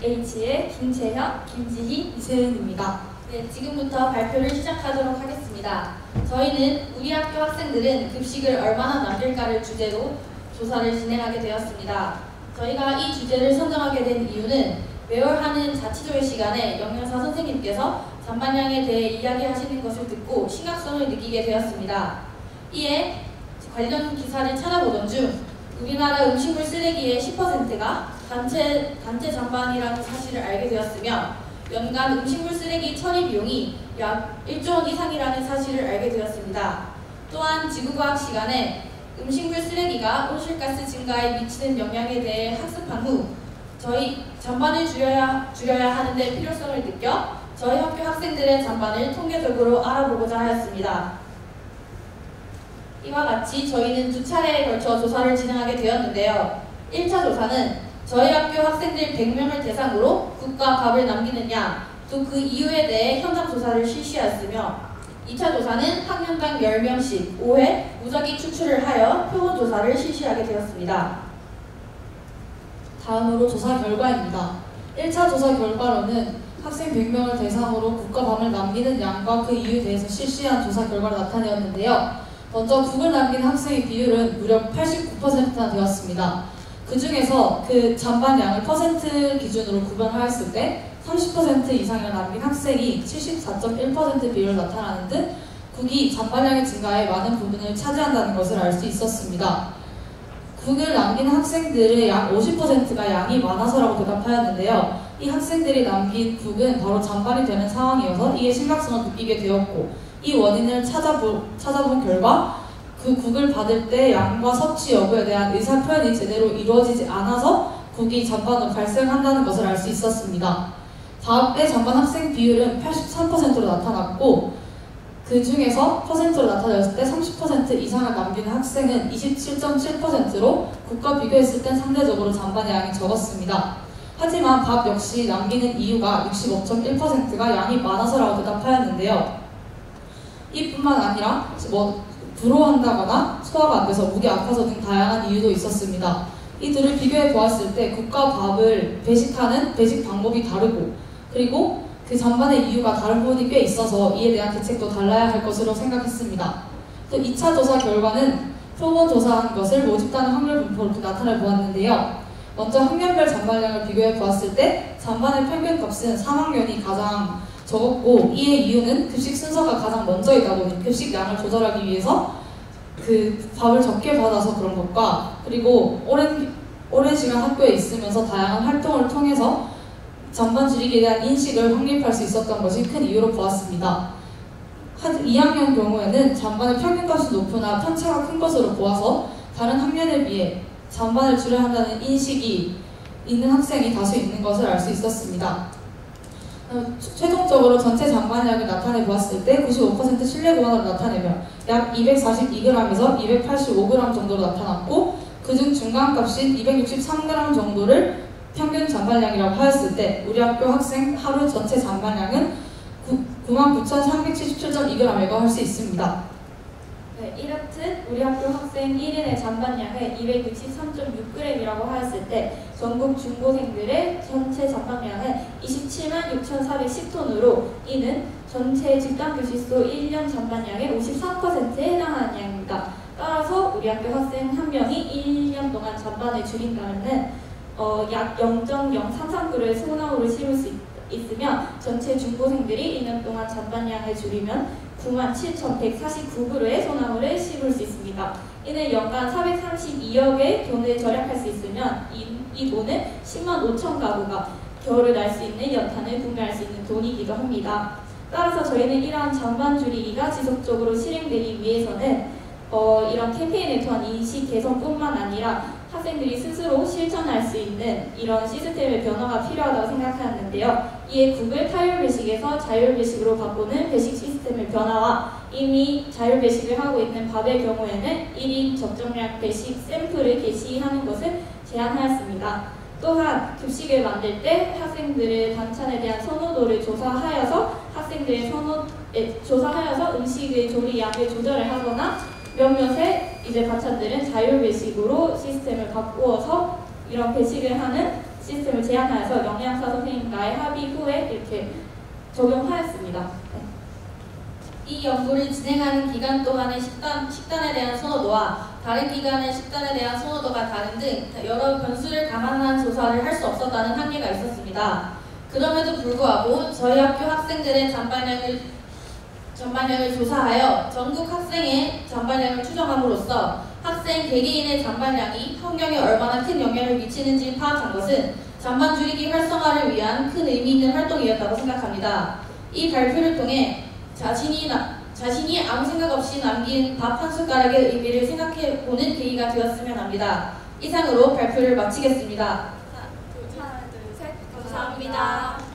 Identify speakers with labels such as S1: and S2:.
S1: H의 김채현, 김지희,
S2: 이세은입니다.
S1: 네, 지금부터 발표를 시작하도록 하겠습니다. 저희는 우리 학교 학생들은 급식을 얼마나 남길까를 주제로 조사를 진행하게 되었습니다. 저희가 이 주제를 선정하게 된 이유는 매월 하는 자치조회 시간에 영양사 선생님께서 잔반량에 대해 이야기하시는 것을 듣고 심각성을 느끼게 되었습니다. 이에 관련 기사를 찾아보던 중 우리나라 음식물 쓰레기의 10%가 단체 잔반이라는 사실을 알게 되었으며 연간 음식물 쓰레기 처리 비용이 약 1조 원 이상이라는 사실을 알게 되었습니다. 또한 지구과학 시간에 음식물 쓰레기가 온실가스 증가에 미치는 영향에 대해 학습한 후 저희 잔반을 줄여야 하는 데 필요성을 느껴 저희 학교 학생들의 잔반을 통계적으로 알아보고자 하였습니다. 이와 같이 저희는 두 차례에 걸쳐 조사를 진행하게 되었는데요. 1차 조사는 저희 학교 학생들 100명을 대상으로 국가 밥을 남기느냐, 또 그 이유에 대해 현장 조사를 실시하였으며 2차 조사는 학년당 10명씩 5회 무작위 추출을 하여 표본 조사를 실시하게 되었습니다.
S2: 다음으로 조사 결과입니다. 1차 조사 결과로는 학생 100명을 대상으로 국가밥을 남기는 양과 그 이유에 대해서 실시한 조사 결과를 나타내었는데요. 먼저 국을 남기는 학생의 비율은 무려 89%나 되었습니다. 그 중에서 그 잔반량을 퍼센트 기준으로 구분하였을 때 30% 이상을 남긴 학생이 74.1% 비율로 나타나는 등 국이 잔반량의 증가에 많은 부분을 차지한다는 것을 알 수 있었습니다. 국을 남긴 학생들의 약 50%가 양이 많아서라고 대답하였는데요. 이 학생들이 남긴 국은 바로 잔반이 되는 상황이어서 이에 심각성을 느끼게 되었고 이 원인을 찾아본 결과 그 국을 받을 때 양과 섭취 여부에 대한 의사표현이 제대로 이루어지지 않아서 국이 잔반으로 발생한다는 것을 알 수 있었습니다. 다음에 잔반 학생 비율은 83%로 나타났고 그 중에서 퍼센트로 나타났을 때 30% 이상을 남기는 학생은 27.7%로 국과 비교했을 땐 상대적으로 잔반의 양이 적었습니다. 하지만 밥 역시 남기는 이유가 65.1%가 양이 많아서라고 대답하였는데요. 이뿐만 아니라 불호한다거나 소화가 안 돼서 목이 아파서 등 다양한 이유도 있었습니다. 이 둘을 비교해 보았을 때 국과 밥을 배식하는 배식 방법이 다르고 그리고 그 잔반의 이유가 다른 부분이 꽤 있어서 이에 대한 대책도 달라야 할 것으로 생각했습니다. 또 2차 조사 결과는 표본 조사한 것을 모집단의 확률 분포로 나타내 보았는데요. 먼저 학년별 잔반량을 비교해 보았을 때 잔반의 평균 값은 3학년이 가장 적었고 이의 이유는 급식 순서가 가장 먼저이다 보니 급식 양을 조절하기 위해서 그 밥을 적게 받아서 그런 것과 그리고 오랜 시간 학교에 있으면서 다양한 활동을 통해서 잔반 줄이기에 대한 인식을 확립할 수 있었던 것이 큰 이유로 보았습니다. 2학년 경우에는 잔반의 평균값이 높으나 편차가 큰 것으로 보아서 다른 학년에 비해 잔반을 줄여야 한다는 인식이 있는 학생이 다수 있는 것을 알 수 있었습니다. 최종적으로 전체 잔반량을 나타내 보았을 때 95% 신뢰 구간으로 나타내며 약 242g에서 285g 정도로 나타났고 그중 중간값인 263g 정도를 평균 잔반량이라고 하였을 때 우리 학교 학생 하루 전체 잔반량은 99,377.2g이라고 할 수 있습니다.
S1: 네, 이렇듯 우리 학교 학생 1인의 잔반량을 263.6g이라고 하였을 때 전국 중고생들의 전체 잔반량은 27만 6,410톤으로 이는 전체 집단교실소 1년 잔반량의 53%에 해당하는 양입니다. 따라서 우리 학교 학생 한 명이 1년 동안 잔반을 줄인다면 약 0.033kg의 소나무를 심을 수 있으며 전체 중고생들이 1년 동안 잔반량을 줄이면 97,149kg의 소나무를 심을 수 있습니다. 이는 연간 432억의 돈을 절약할 수 있으면 이 돈은 10만 5천 가구가 겨울을 날 수 있는 연탄을 구매할 수 있는 돈이기도 합니다. 따라서 저희는 이러한 잔반 줄이기가 지속적으로 실행되기 위해서는 이런 캠페인을 통한 인식 개선뿐만 아니라 학생들이 스스로 실천할 수 있는 이런 시스템의 변화가 필요하다고 생각하였는데요. 이에 국을 타율배식에서 자율배식으로 바꾸는 배식 시스템의 변화와 이미 자율배식을 하고 있는 밥의 경우에는 1인 적정량 배식 샘플을 게시하는 것을 제안하였습니다. 또한 급식을 만들 때 학생들의 반찬에 대한 선호도를 조사하여서 음식의 조리 양을 조절을 하거나 몇몇의 이제 반찬들은 자율배식으로 시스템을 바꾸어서 이런 배식을 하는 시스템을 제안하여서 영양사 선생님과의 합의 후에 이렇게 적용하였습니다. 네.
S3: 이 연구를 진행하는 기간 동안의 식단에 대한 선호도와 다른 기관의 식단에 대한 선호도가 다른 등 여러 변수를 감안한 조사를 할 수 없었다는 한계가 있었습니다. 그럼에도 불구하고 저희 학교 학생들의 전반량을 조사하여 전국 학생의 전반량을 추정함으로써 학생 개개인의 전반량이 환경에 얼마나 큰 영향을 미치는지 파악한 것은 전반 줄이기 활성화를 위한 큰 의미 있는 활동이었다고 생각합니다. 이 발표를 통해 자신이 아무 생각 없이 남긴 밥 한 숟가락의 의미를 생각해보는 계기가 되었으면 합니다. 이상으로 발표를 마치겠습니다.
S1: 하나, 둘, 셋. 감사합니다.